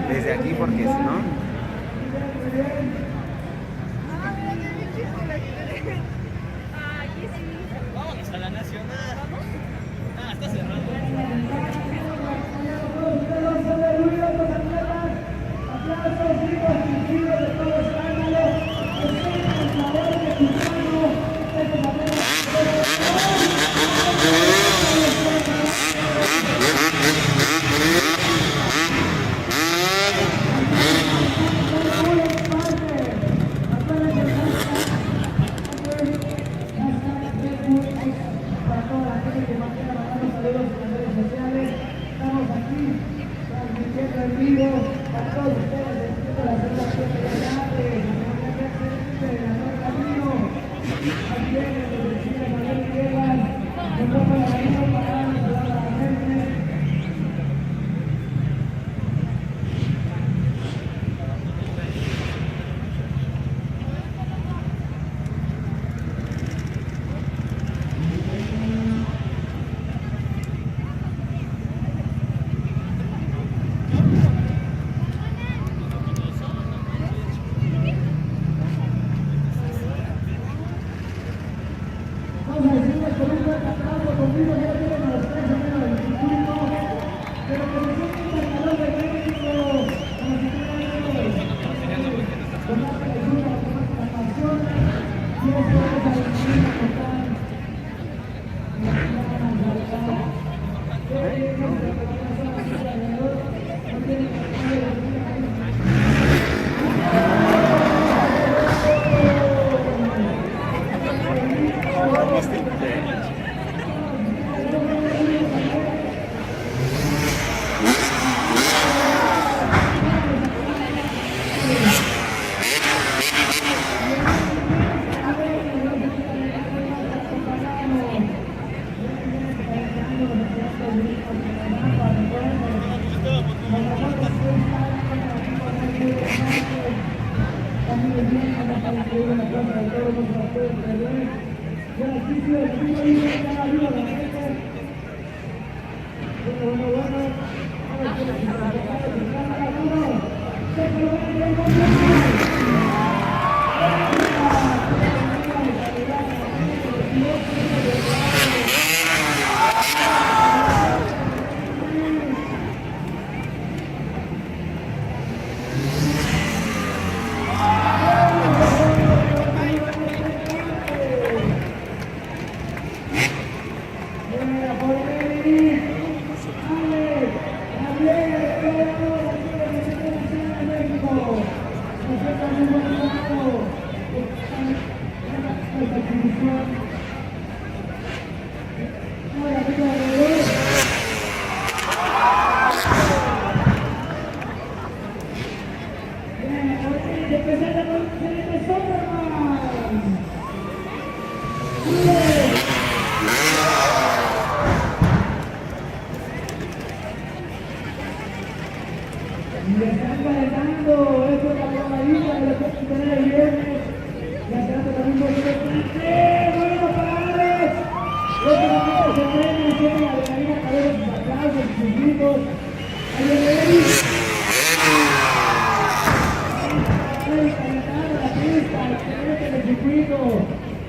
Desde aquí, porque si no... Vámonos a la Nacional. Ah, está cerrado.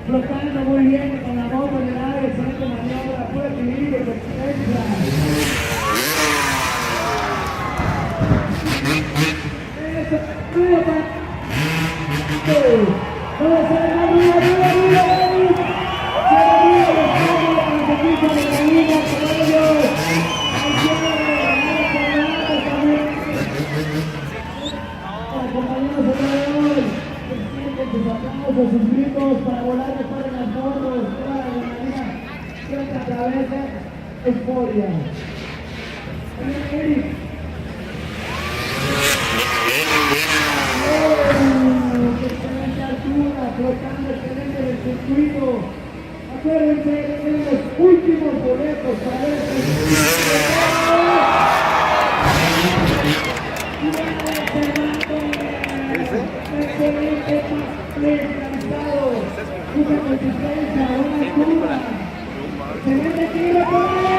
Flotando muy bien con la moto en el aire, excelente maniobra, puro equilibrio, resistencia. Eso, cuidado para... Vamos a ver, arriba, arriba, arriba, arriba. Sus gritos para volar mejor en las motos, toda la adrenalina que atravesa euforia. Eric. ¡Qué excelente altura! Flotando excelente en el circuito. Acuérdense que tienen los últimos boletos para realizado una resistencia, una curva. Se vende tiro por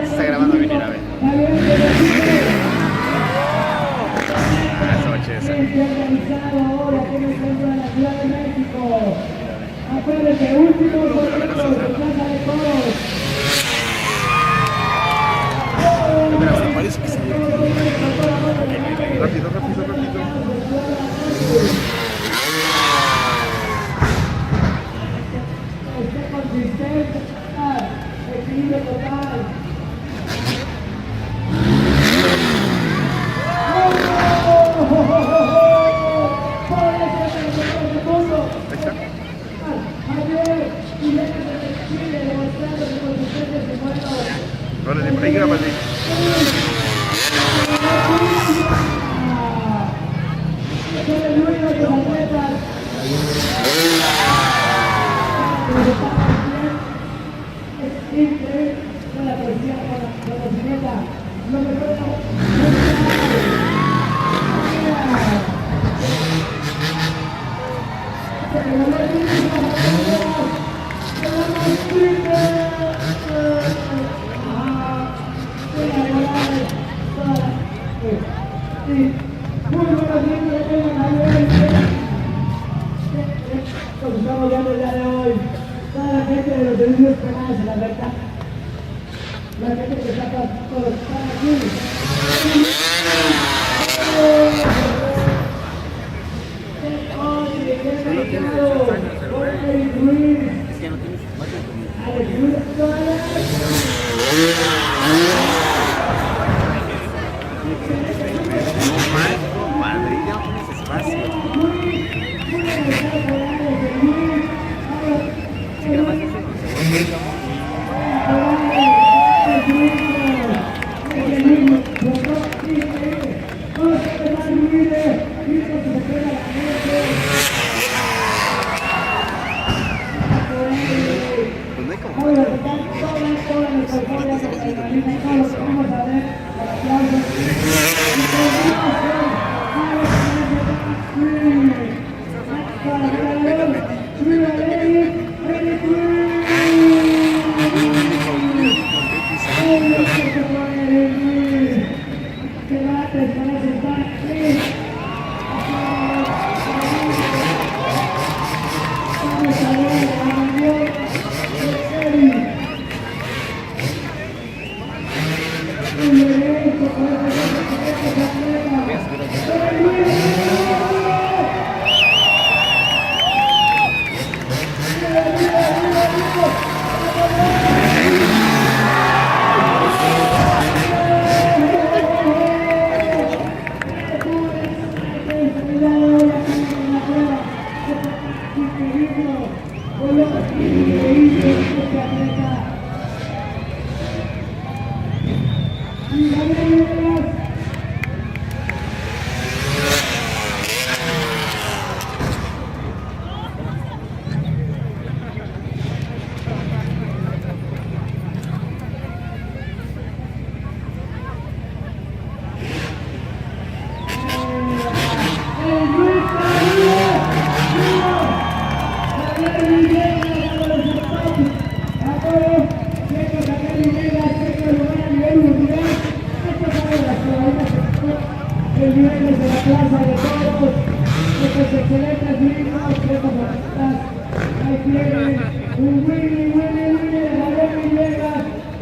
Está grabando bien una vez. Buenas noches. Acuérdense, último boleto de Plaza de Toros. Parece que sí. Rápido, rápido, rápido. Esté consistente, equilibrio total. Órale, por ahí grábale. Estamos viendo el día de hoy. Toda la gente de los servicios penales, la verdad. La gente que está pasando, están aquí. Madre, ya no tienes espacio. Pues no hay como...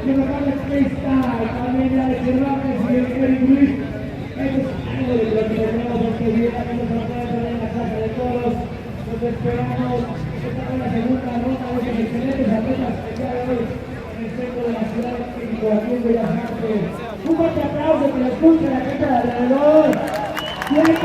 que nos van a freestyle, también ya de Cervantes y el Eric Luis. Eso es algo de lo que tenemos este día, que nos encuentran en la casa de todos. Los esperamos. Esta fue la segunda ronda de estos excelentes atletas que ya de hoy en el centro de la ciudad de México, aquí en Bellas Artes. Un fuerte aplauso que lo escuche la gente de alrededor.